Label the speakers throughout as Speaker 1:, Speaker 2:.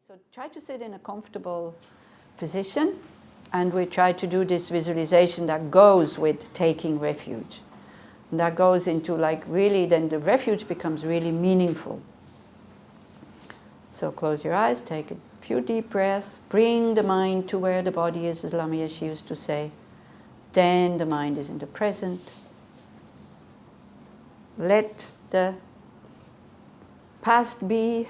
Speaker 1: So try to sit in a comfortable position, and we try to do this visualization that goes with taking refuge. And that goes into like really, then the refuge becomes really meaningful. So close your eyes, take a few deep breaths, bring the mind to where the body is, as Lama Yeshe used to say. Then the mind is in the present. Let the past be.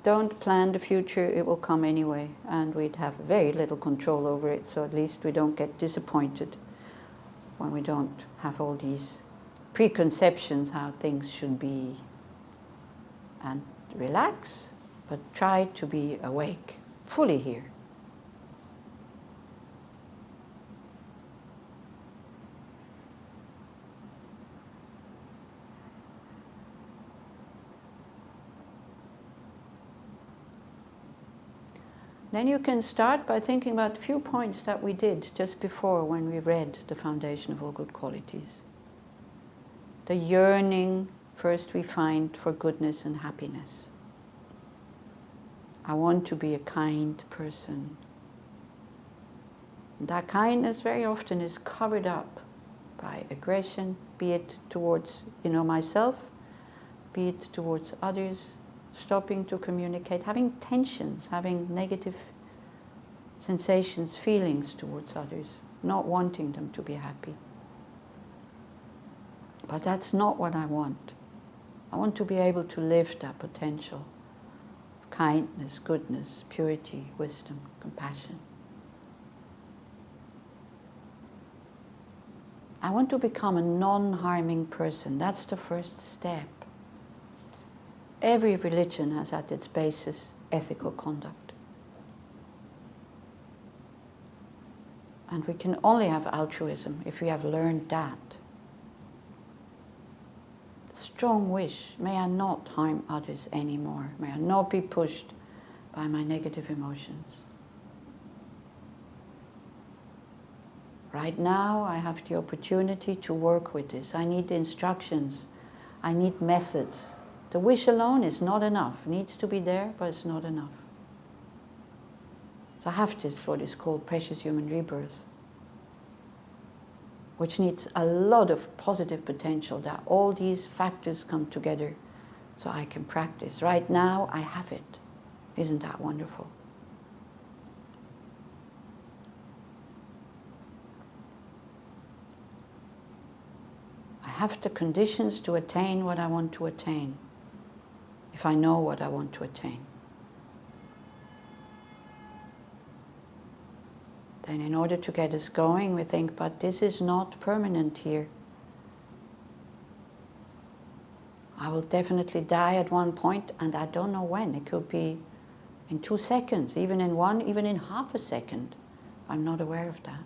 Speaker 1: Don't plan the future, it will come anyway, and we'd have very little control over it, so at least we don't get disappointed when we don't have all these preconceptions how things should be. And relax, but try to be awake, fully here. Then you can start by thinking about a few points that we did just before when we read the foundation of all good qualities. The yearning, first we find, for goodness and happiness. I want to be a kind person. And that kindness very often is covered up by aggression, be it towards, myself, be it towards others, stopping to communicate, having tensions, having negative sensations, feelings towards others, not wanting them to be happy. But that's not what I want. I want to be able to live that potential of kindness, goodness, purity, wisdom, compassion. I want to become a non-harming person. That's the first step. Every religion has at its basis ethical conduct. And we can only have altruism if we have learned that. Strong wish, may I not harm others anymore. May I not be pushed by my negative emotions. Right now I have the opportunity to work with this. I need instructions. I need methods. The wish alone is not enough. It needs to be there, but it's not enough. So I have this, what is called precious human rebirth, which needs a lot of positive potential, that all these factors come together so I can practice. Right now, I have it. Isn't that wonderful? I have the conditions to attain what I want to attain, if I know what I want to attain. Then in order to get us going, we think, but this is not permanent here. I will definitely die at one point, and I don't know when. It could be in 2 seconds, even in one, even in half a second. I'm not aware of that.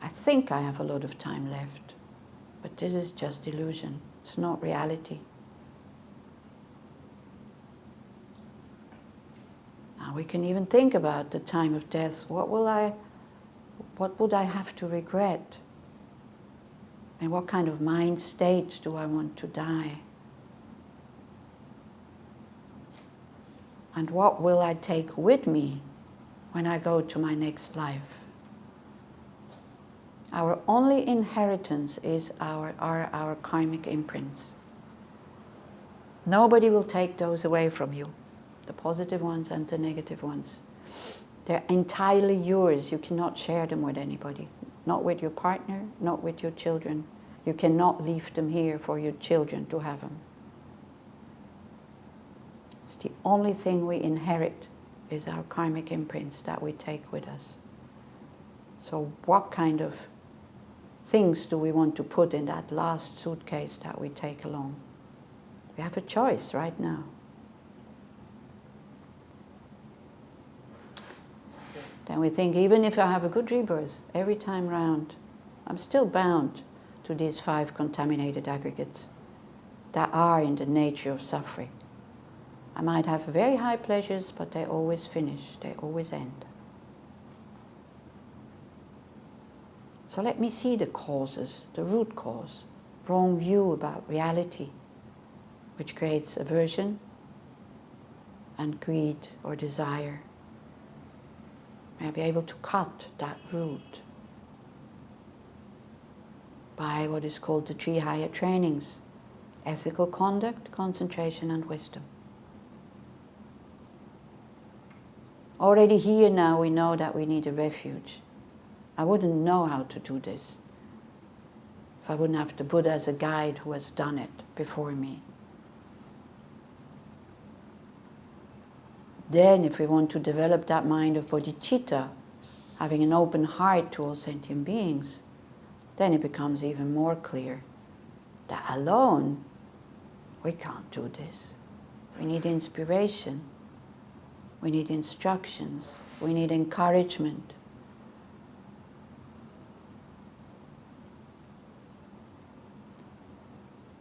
Speaker 1: I think I have a lot of time left, but this is just illusion. It's not reality. Now we can even think about the time of death. What would I have to regret? And what kind of mind state do I want to die? And what will I take with me when I go to my next life? Our only inheritance is our karmic imprints. Nobody will take those away from you. The positive ones and the negative ones. They're entirely yours. You cannot share them with anybody. Not with your partner, not with your children. You cannot leave them here for your children to have them. It's the only thing we inherit is our karmic imprints that we take with us. So what kind of things do we want to put in that last suitcase that we take along? We have a choice right now. Then we think, even if I have a good rebirth, every time round, I'm still bound to these 5 contaminated aggregates that are in the nature of suffering. I might have very high pleasures, but they always finish, they always end. So let me see the causes, the root cause, wrong view about reality, which creates aversion, and greed or desire. May I be able to cut that root by what is called the 3 higher trainings: ethical conduct, concentration, and wisdom. Already here now we know that we need a refuge. I wouldn't know how to do this if I wouldn't have the Buddha as a guide who has done it before me. Then if we want to develop that mind of bodhicitta, having an open heart to all sentient beings, then it becomes even more clear that alone we can't do this. We need inspiration, we need instructions, we need encouragement.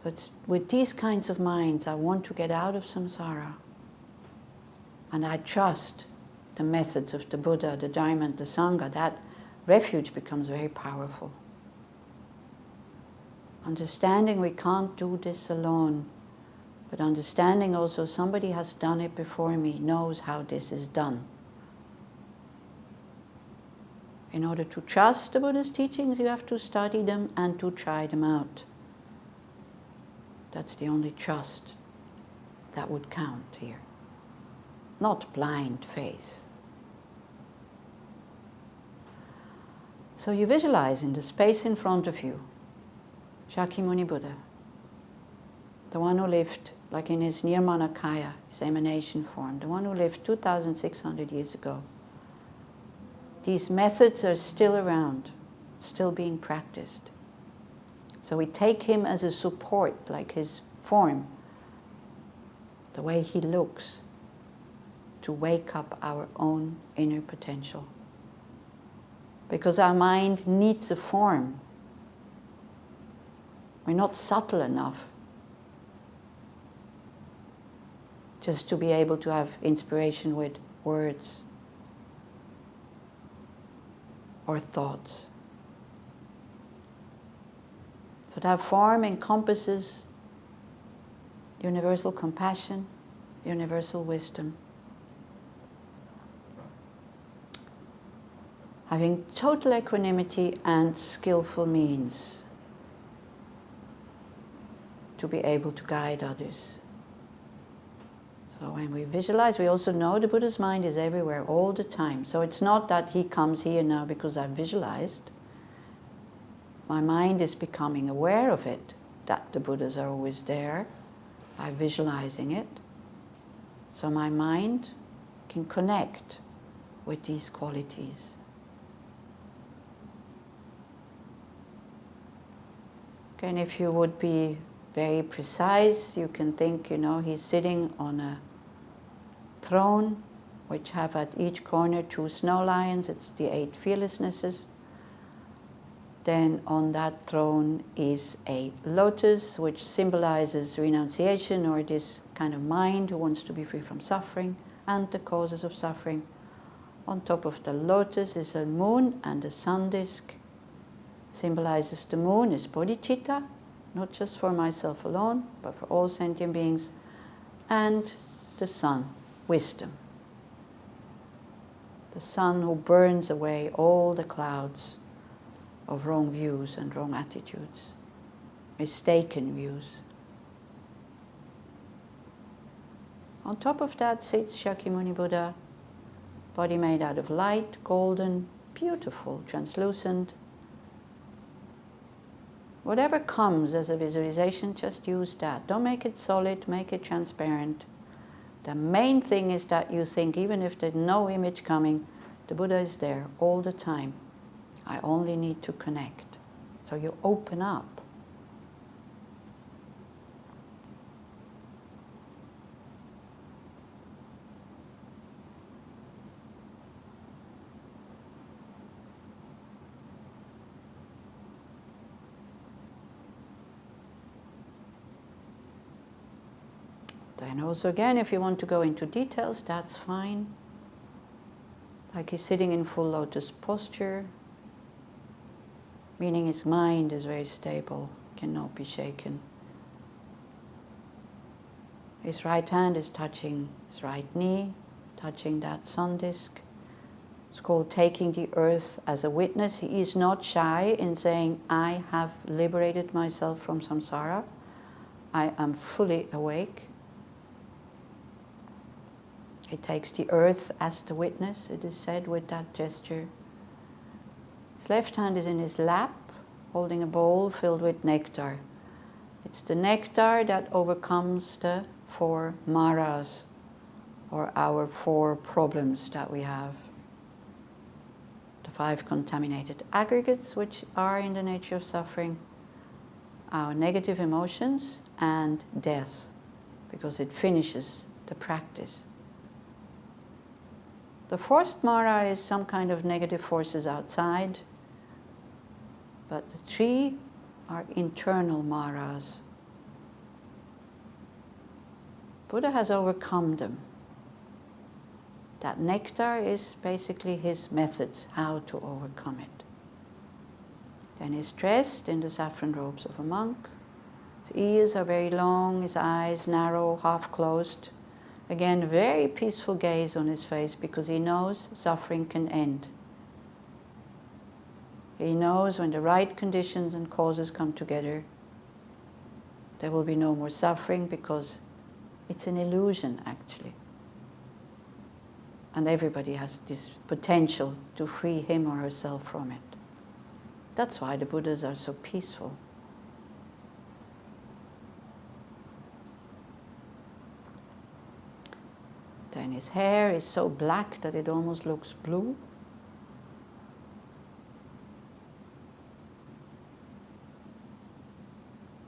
Speaker 1: So it's with these kinds of minds I want to get out of samsara. And I trust the methods of the Buddha, the Dharma, and the Sangha. That refuge becomes very powerful. Understanding we can't do this alone, but understanding also somebody has done it before me, knows how this is done. In order to trust the Buddha's teachings, you have to study them and to try them out. That's the only trust that would count here. Not blind faith. So you visualize in the space in front of you Shakyamuni Buddha, the one who lived like in his Nirmanakaya, his emanation form, the one who lived 2,600 years ago. These methods are still around, still being practiced. So we take him as a support, like his form, the way he looks, to wake up our own inner potential. Because our mind needs a form. We're not subtle enough just to be able to have inspiration with words or thoughts. So that form encompasses universal compassion, universal wisdom. Having total equanimity and skillful means to be able to guide others. So when we visualize, we also know the Buddha's mind is everywhere all the time. So it's not that he comes here now because I've visualized. My mind is becoming aware of it, that the Buddhas are always there by visualizing it. So my mind can connect with these qualities. Okay, and if you would be very precise, you can think, he's sitting on a throne which have at each corner 2 snow lions. It's the 8 fearlessnesses. Then on that throne is a lotus, which symbolizes renunciation, or this kind of mind who wants to be free from suffering and the causes of suffering. On top of the lotus is a moon, and the sun disk symbolizes the moon is bodhicitta, not just for myself alone, but for all sentient beings, and the sun, wisdom. The sun who burns away all the clouds of wrong views and wrong attitudes, mistaken views. On top of that sits Shakyamuni Buddha, body made out of light, golden, beautiful, translucent. Whatever comes as a visualization, just use that. Don't make it solid, make it transparent. The main thing is that you think, even if there's no image coming, the Buddha is there all the time. I only need to connect. So you open up. Then also again, if you want to go into details, that's fine. Like he's sitting in full lotus posture, meaning his mind is very stable, cannot be shaken. His right hand is touching his right knee, touching that sun disk. It's called taking the earth as a witness. He is not shy in saying, I have liberated myself from samsara. I am fully awake. He takes the earth as the witness, it is said with that gesture. His left hand is in his lap, holding a bowl filled with nectar. It's the nectar that overcomes the 4 maras, or our 4 problems that we have. The 5 contaminated aggregates, which are in the nature of suffering, our negative emotions, and death, because it finishes the practice. The 4th mara is some kind of negative forces outside, but the 3 are internal maras. Buddha has overcome them. That nectar is basically his methods how to overcome it. Then he's dressed in the saffron robes of a monk. His ears are very long, his eyes narrow, half closed. Again, very peaceful gaze on his face because he knows suffering can end. He knows when the right conditions and causes come together, there will be no more suffering because it's an illusion actually. And everybody has this potential to free him or herself from it. That's why the Buddhas are so peaceful. Then his hair is so black that it almost looks blue.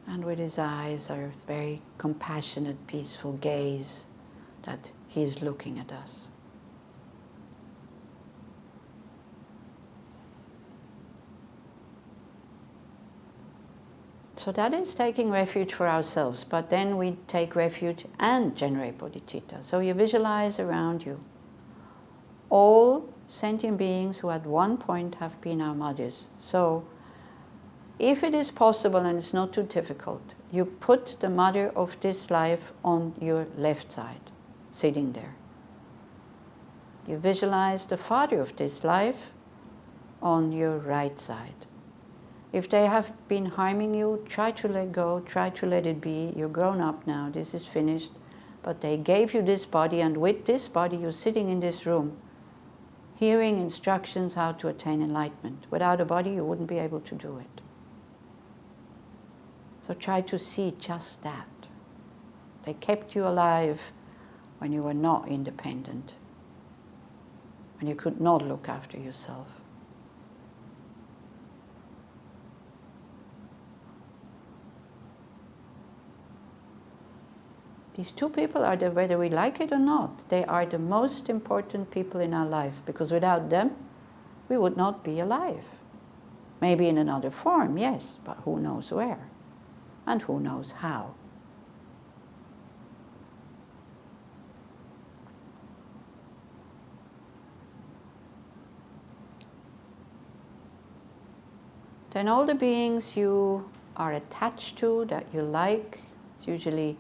Speaker 1: And with his eyes are a very compassionate, peaceful gaze that he is looking at us. So that is taking refuge for ourselves, but then we take refuge and generate bodhicitta. So you visualize around you all sentient beings who at one point have been our mothers. So if it is possible and it's not too difficult, you put the mother of this life on your left side, sitting there. You visualize the father of this life on your right side. If they have been harming you, try to let go, try to let it be. You're grown up now, this is finished. But they gave you this body, and with this body you're sitting in this room, hearing instructions how to attain enlightenment. Without a body you wouldn't be able to do it. So try to see just that. They kept you alive when you were not independent, when you could not look after yourself. These 2 people are, whether we like it or not, they are the most important people in our life, because without them, we would not be alive. Maybe in another form, yes, but who knows where, and who knows how. Then all the beings you are attached to, that you like, it's usually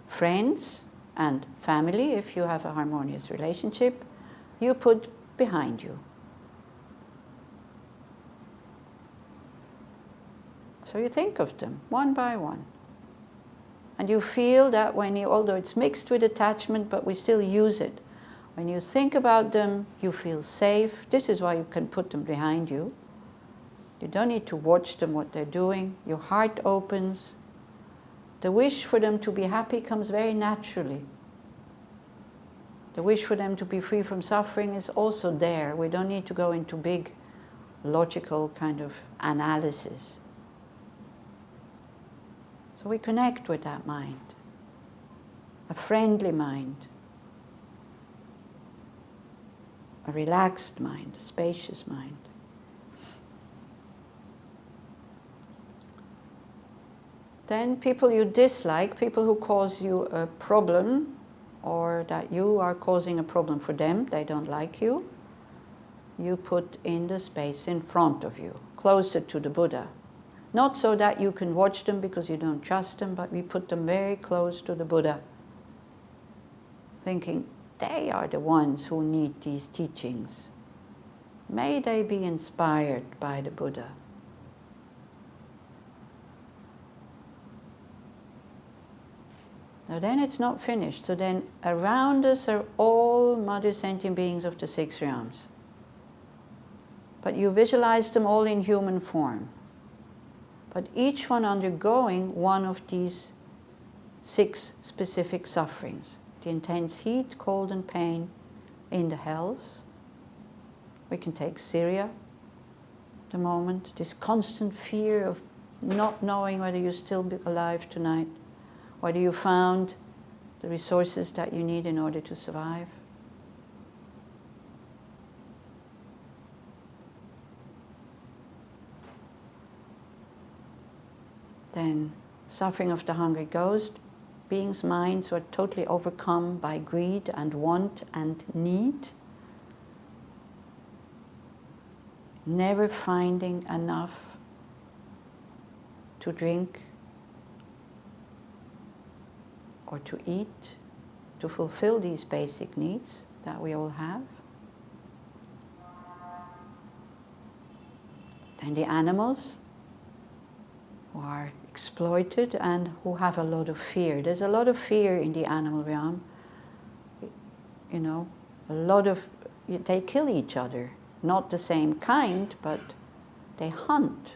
Speaker 1: friends and family, if you have a harmonious relationship, you put behind you. So you think of them one by one. And you feel that when you, although it's mixed with attachment, but we still use it. When you think about them, you feel safe. This is why you can put them behind you. You don't need to watch them, what they're doing. Your heart opens. The wish for them to be happy comes very naturally. The wish for them to be free from suffering is also there. We don't need to go into big logical kind of analysis. So we connect with that mind, a friendly mind, a relaxed mind, a spacious mind. Then people you dislike, people who cause you a problem, or that you are causing a problem for them, they don't like you, you put in the space in front of you, closer to the Buddha. Not so that you can watch them because you don't trust them, but we put them very close to the Buddha, thinking they are the ones who need these teachings. May they be inspired by the Buddha. So then it's not finished. So then around us are all mother sentient beings of the 6 realms. But you visualize them all in human form. But each one undergoing one of these 6 specific sufferings. The intense heat, cold and pain in the hells. We can take Syria, the moment. This constant fear of not knowing whether you're still alive tonight. Whether you found the resources that you need in order to survive. Then suffering of the hungry ghost, beings' minds were totally overcome by greed and want and need. Never finding enough to drink or to eat, to fulfill these basic needs that we all have. Then the animals who are exploited and who have a lot of fear. There's a lot of fear in the animal realm. You know, they kill each other. Not the same kind, but they hunt.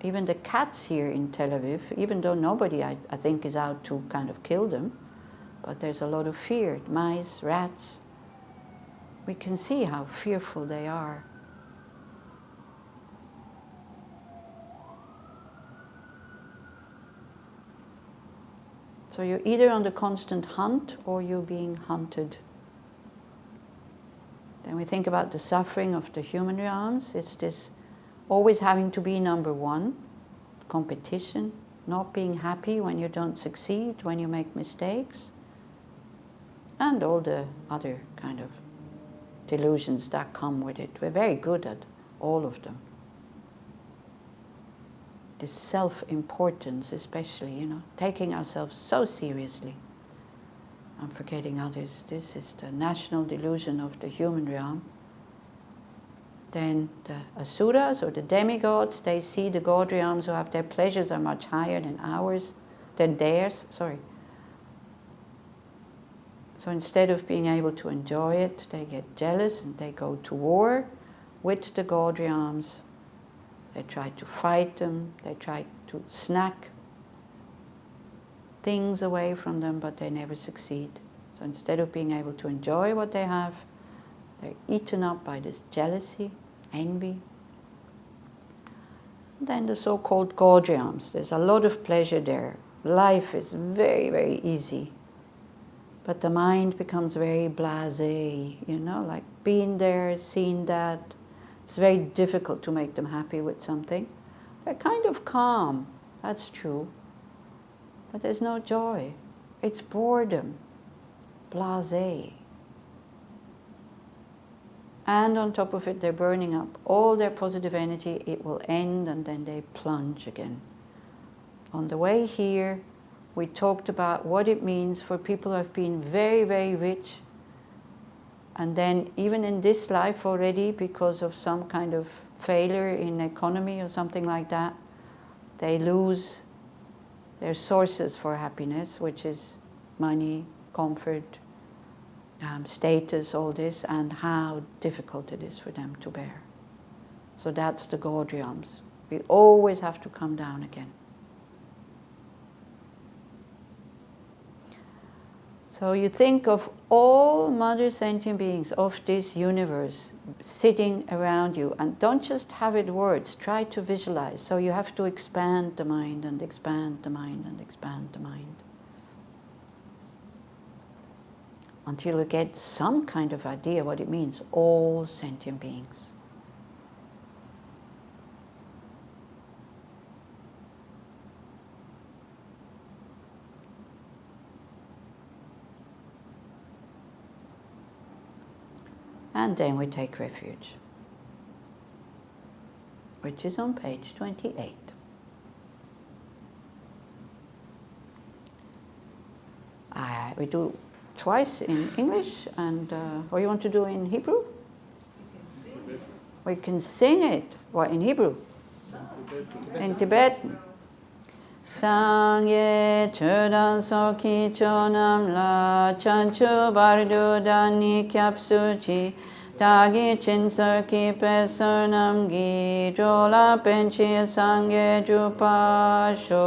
Speaker 1: Even the cats here in Tel Aviv, even though nobody, I think, is out to kind of kill them, but there's a lot of fear. Mice, rats. We can see how fearful they are. So you're either on the constant hunt or you're being hunted. Then we think about the suffering of the human realms. It's this always having to be number one, competition, not being happy when you don't succeed, when you make mistakes, and all the other kind of delusions that come with it. We're very good at all of them. This self-importance especially, you know, taking ourselves so seriously and forgetting others. This is the national delusion of the human realm. Then the asuras or the demigods, they see the god realms who have their pleasures are much higher than theirs. So instead of being able to enjoy it, they get jealous and they go to war with the god realms. They try to fight them, they try to snack things away from them, but they never succeed. So instead of being able to enjoy what they have, they're eaten up by this jealousy, envy. Then the so-called god realms. There's a lot of pleasure there. Life is very, very easy. But the mind becomes very blasé, you know, like being there, seeing that. It's very difficult to make them happy with something. They're kind of calm, that's true. But there's no joy. It's boredom, blasé. And on top of it, they're burning up all their positive energy. It will end and then they plunge again. On the way here, we talked about what it means for people who have been very, very rich, and then even in this life already, because of some kind of failure in economy or something like that, they lose their sources for happiness, which is money, comfort, status, all this, and how difficult it is for them to bear. So that's the god realms. We always have to come down again. So you think of all mother sentient beings of this universe sitting around you, and don't just have it words, try to visualize. So you have to expand the mind and expand the mind and expand the mind, until you get some kind of idea what it means, all sentient beings. And then we take refuge, which is on page 28. we do twice in English, and or you want to do in Hebrew? We can sing it. What, in Hebrew? In Tibetan. Sangye chodan soki chonam la chanchu bardu dani kyapsuchi tagi chinsoki pesonam gi jola penchi sangye jupasho.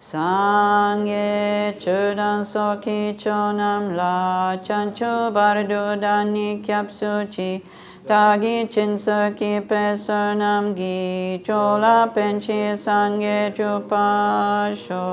Speaker 1: Sangye chodan soki chonam la chanchu bardu dani kyapsuchi tagi chinsoki pesonam gi chola penchi sangye jupasho.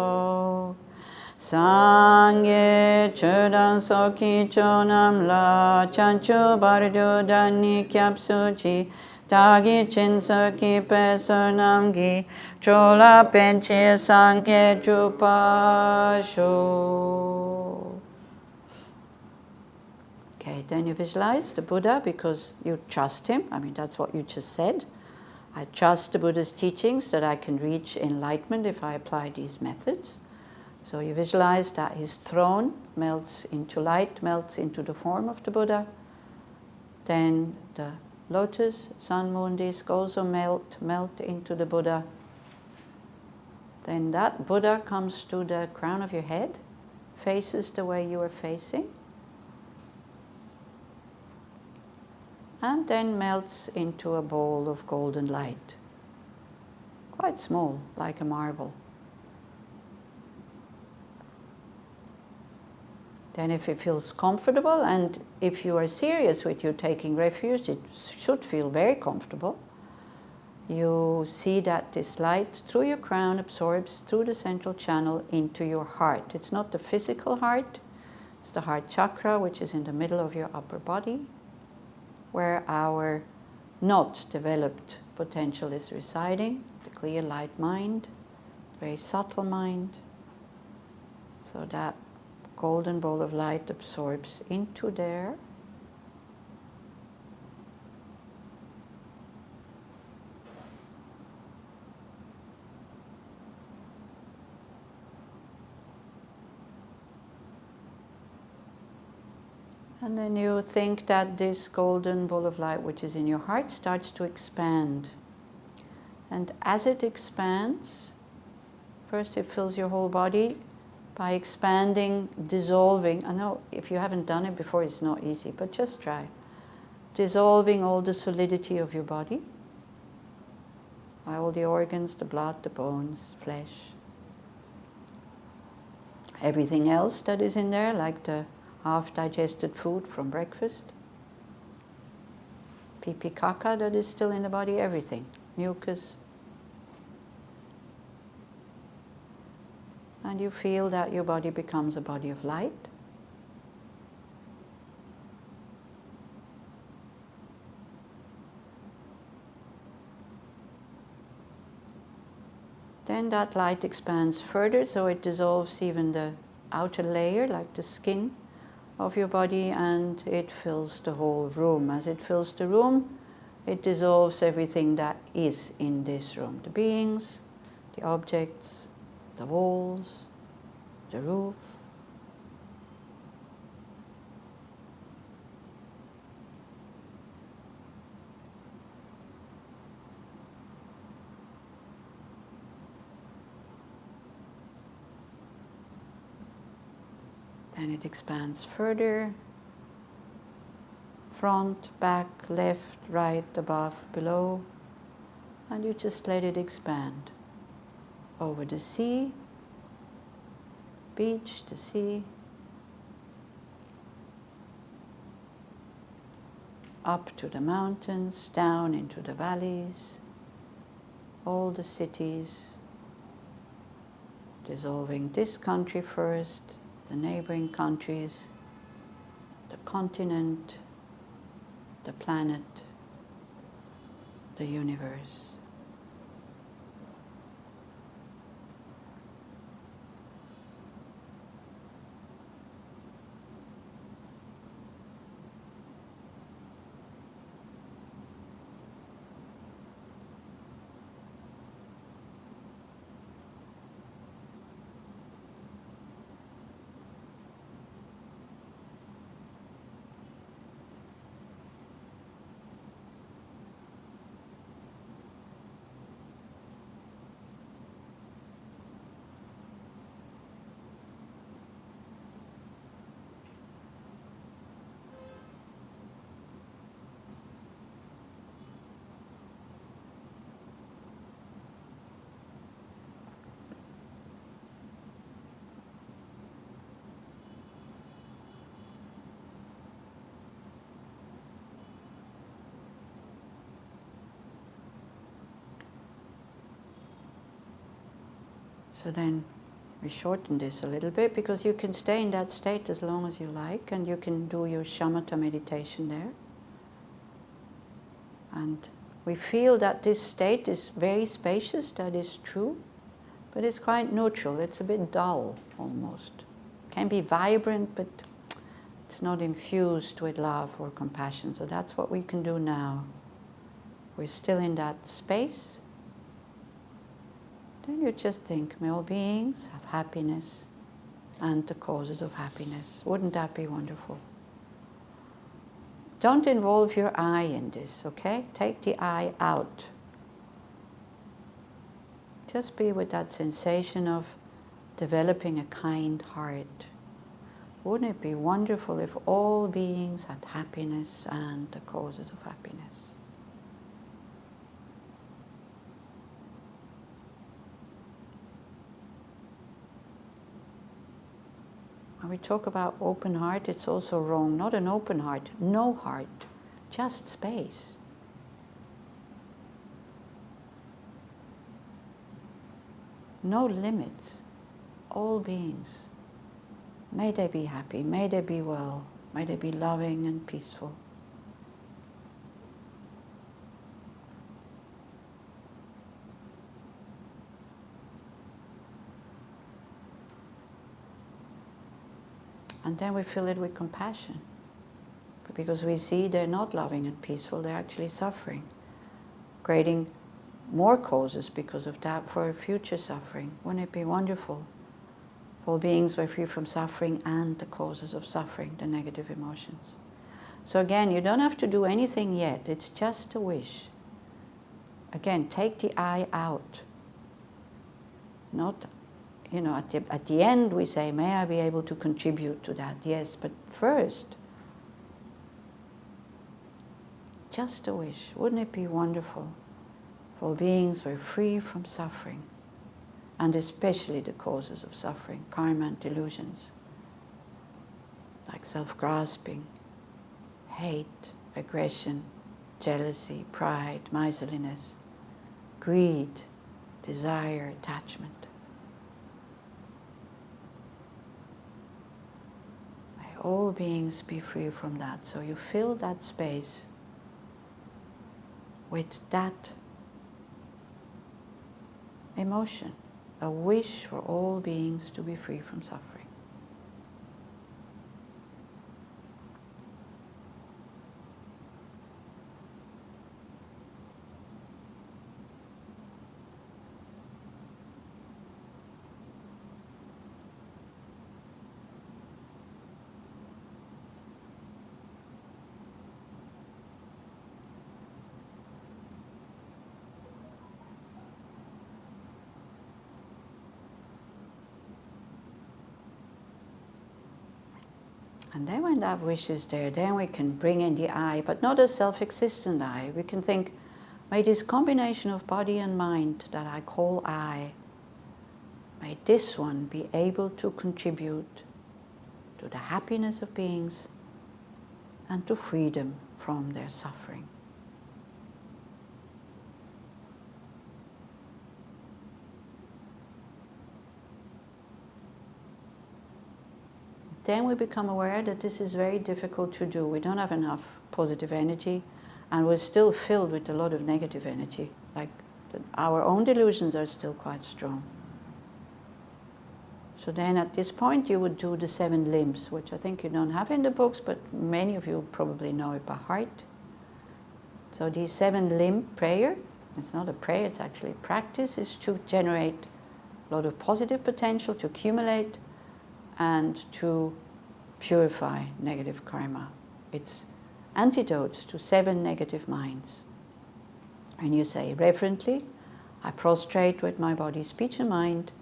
Speaker 1: Sangye chodan soki chonam la chanchu bardu dani kyapsuchi tagi chinsoki pesonam gi chola penchi sangye jupasho. Okay, then you visualize the Buddha because you trust him. I mean, that's what you just said. I trust the Buddha's teachings that I can reach enlightenment if I apply these methods. So you visualize that his throne melts into light, melts into the form of the Buddha. Then the lotus, sun, moon, disc also melt into the Buddha. Then that Buddha comes to the crown of your head, faces the way you are facing, and then melts into a ball of golden light. Quite small, like a marble. Then if it feels comfortable, and if you are serious with you taking refuge, it should feel very comfortable. You see that this light through your crown absorbs through the central channel into your heart. It's not the physical heart, it's the heart chakra, which is in the middle of your upper body, where our not developed potential is residing, the clear light mind, very subtle mind. So that golden ball of light absorbs into there. And then you think that this golden ball of light, which is in your heart, starts to expand. And as it expands, first it fills your whole body by expanding, dissolving. I know if you haven't done it before, it's not easy, but just try. Dissolving all the solidity of your body, by all the organs, the blood, the bones, flesh. Everything else that is in there, like the half-digested food from breakfast, pee-pee caca that is still in the body, everything, mucus. And you feel that your body becomes a body of light. Then that light expands further, so it dissolves even the outer layer, like the skin of your body, and it fills the whole room. As it fills the room, it dissolves everything that is in this room. The beings, the objects, the walls, the roof. Then it expands further, front, back, left, right, above, below, and you just let it expand over the sea, beach, the sea, up to the mountains, down into the valleys, all the cities, dissolving this country first, the neighboring countries, the continent, the planet, the universe. So then we shorten this a little bit, because you can stay in that state as long as you like, and you can do your shamatha meditation there. And we feel that this state is very spacious, that is true, but it's quite neutral, it's a bit dull almost. It can be vibrant, but it's not infused with love or compassion. So that's what we can do now. We're still in that space. Then you just think, may all beings have happiness and the causes of happiness. Wouldn't that be wonderful? Don't involve your I in this, okay? Take the I out. Just be with that sensation of developing a kind heart. Wouldn't it be wonderful if all beings had happiness and the causes of happiness? When we talk about open heart, it's also wrong. Not an open heart, no heart, just space. No limits. All beings. May they be happy, may they be well, may they be loving and peaceful. And then we fill it with compassion. But because we see they're not loving and peaceful, they're actually suffering, creating more causes because of that for future suffering. Wouldn't it be wonderful if all beings were free from suffering and the causes of suffering, the negative emotions? So again, you don't have to do anything yet. It's just a wish. Again, take the I out. Not, at the end we say, may I be able to contribute to that? Yes, but first, just a wish. Wouldn't it be wonderful if all beings were free from suffering, and especially the causes of suffering, karma and delusions, like self-grasping, hate, aggression, jealousy, pride, miserliness, greed, desire, attachment. May all beings be free from that. So you fill that space with that emotion, a wish for all beings to be free from suffering. And then when that wish is there, then we can bring in the I, but not a self-existent I. We can think, may this combination of body and mind that I call I, may this one be able to contribute to the happiness of beings and to freedom from their suffering. Then we become aware that this is very difficult to do. We don't have enough positive energy, and we're still filled with a lot of negative energy. Like our own delusions are still quite strong. So then at this point you would do the 7 limbs, which I think you don't have in the books, but many of you probably know it by heart. So the 7 limb prayer, it's not a prayer, it's actually a practice, is to generate a lot of positive potential, to accumulate, and to purify negative karma. It's antidotes to 7 negative minds. And you say reverently, I prostrate with my body, speech and mind,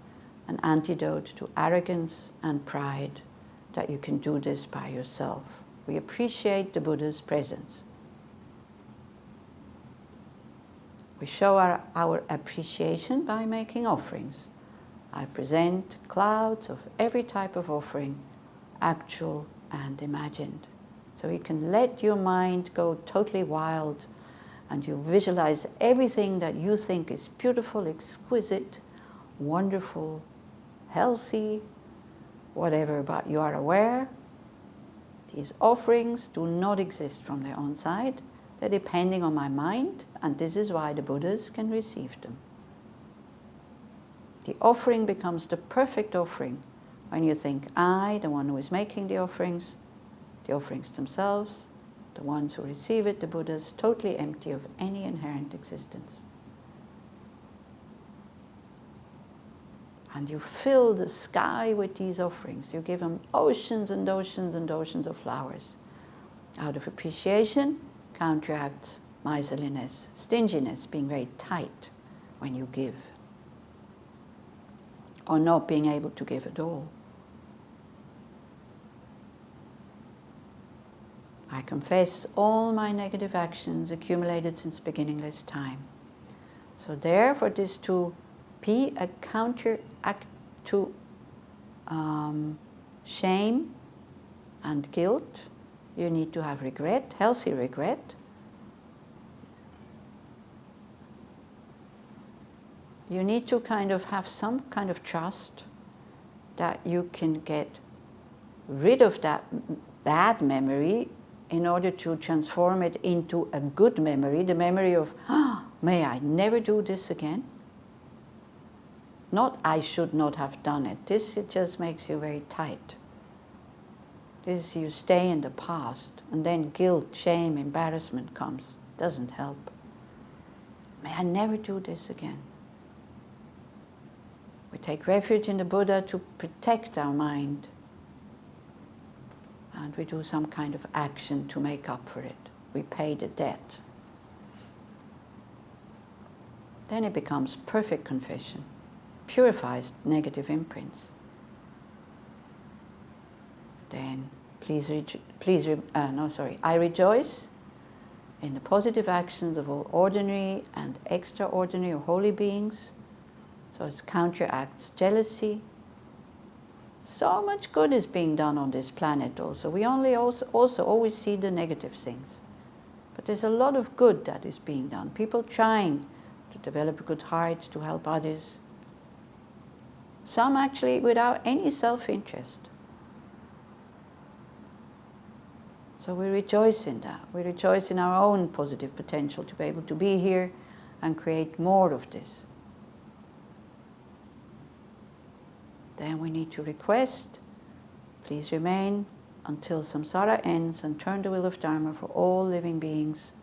Speaker 1: an antidote to arrogance and pride, that you can do this by yourself. We appreciate the Buddha's presence. We show our appreciation by making offerings. I present clouds of every type of offering, actual and imagined. So you can let your mind go totally wild, and you visualize everything that you think is beautiful, exquisite, wonderful, healthy, whatever, but you are aware these offerings do not exist from their own side. They're depending on my mind, and this is why the Buddhas can receive them. The offering becomes the perfect offering when you think, I, the one who is making the offerings themselves, the ones who receive it, the Buddhas, totally empty of any inherent existence. And you fill the sky with these offerings. You give them oceans and oceans and oceans of flowers. Out of appreciation counteracts miserliness, stinginess, being very tight when you give, or not being able to give at all. I confess all my negative actions accumulated since beginningless time. So there, for this to be a counteract to shame and guilt, you need to have regret, healthy regret. You need to kind of have some kind of trust that you can get rid of that bad memory in order to transform it into a good memory, the memory of, may I never do this again? Not, I should not have done it. This, it just makes you very tight. This, you stay in the past, and then guilt, shame, embarrassment comes. Doesn't help. May I never do this again. We take refuge in the Buddha to protect our mind. And we do some kind of action to make up for it. We pay the debt. Then it becomes perfect confession, purifies negative imprints. Then, I rejoice in the positive actions of all ordinary and extraordinary or holy beings. So it counteracts jealousy. So much good is being done on this planet also. We only also always see the negative things. But there's a lot of good that is being done. People trying to develop a good heart, to help others. Some actually without any self-interest. So we rejoice in that. We rejoice in our own positive potential to be able to be here and create more of this. Then we need to request, please remain until samsara ends and turn the wheel of Dharma for all living beings.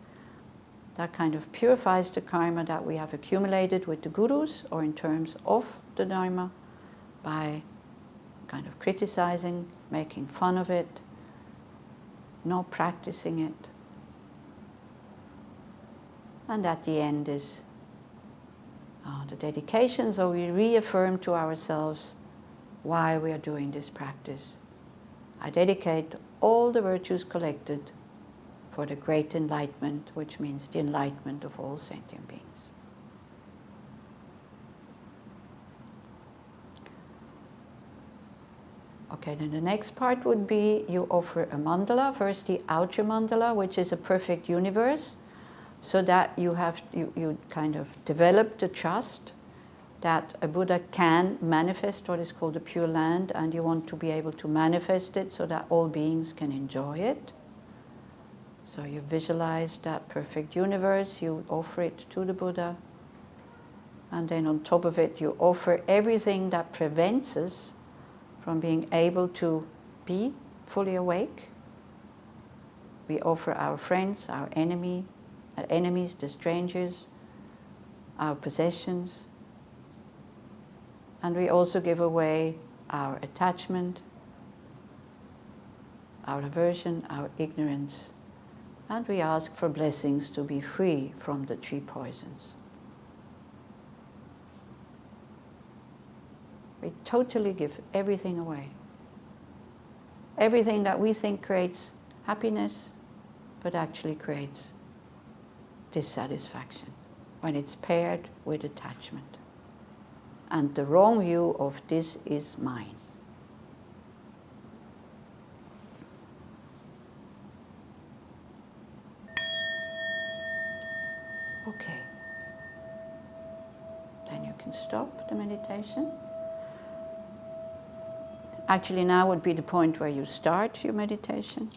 Speaker 1: That kind of purifies the karma that we have accumulated with the gurus or in terms of the Dharma by kind of criticizing, making fun of it, not practicing it. And at the end is the dedication, so we reaffirm to ourselves why we are doing this practice. I dedicate all the virtues collected for the great enlightenment, which means the enlightenment of all sentient beings. Okay, then the next part would be you offer a mandala, first the outer mandala, which is a perfect universe, so that you kind of develop the trust that a Buddha can manifest what is called the Pure Land, and you want to be able to manifest it so that all beings can enjoy it. So you visualize that perfect universe, you offer it to the Buddha, and then on top of it you offer everything that prevents us from being able to be fully awake. We offer our friends, our enemies, the strangers, our possessions, and we also give away our attachment, our aversion, our ignorance, and we ask for blessings to be free from the three poisons. We totally give everything away. Everything that we think creates happiness, but actually creates dissatisfaction when it's paired with attachment. And the wrong view of this is mine. Okay. Then you can stop the meditation. Actually, now would be the point where you start your meditation.